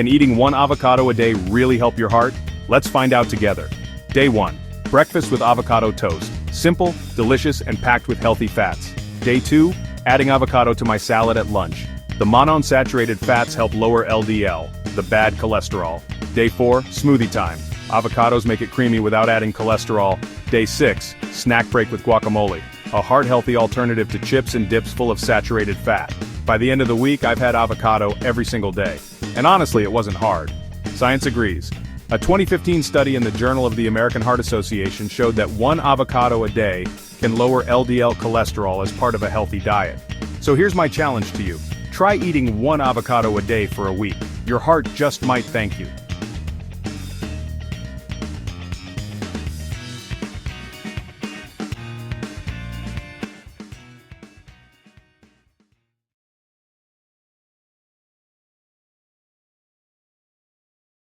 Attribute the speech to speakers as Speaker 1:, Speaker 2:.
Speaker 1: Can eating one avocado a day really help your heart? Let's find out together. Day 1. Breakfast with avocado toast. Simple, delicious, and packed with healthy fats. Day 2. Adding avocado to my salad at lunch. The monounsaturated fats help lower LDL, the bad cholesterol. Day 4. Smoothie time. Avocados make it creamy without adding cholesterol. Day 6. Snack break with guacamole. A heart-healthy alternative to chips and dips full of saturated fat. By the end of the week, I've had avocado every single day. And honestly, it wasn't hard. Science agrees. A 2015 study in the Journal of the American Heart Association showed that one avocado a day can lower LDL cholesterol as part of a healthy diet. So here's my challenge to you. Try eating one avocado a day for a week. Your heart just might thank you.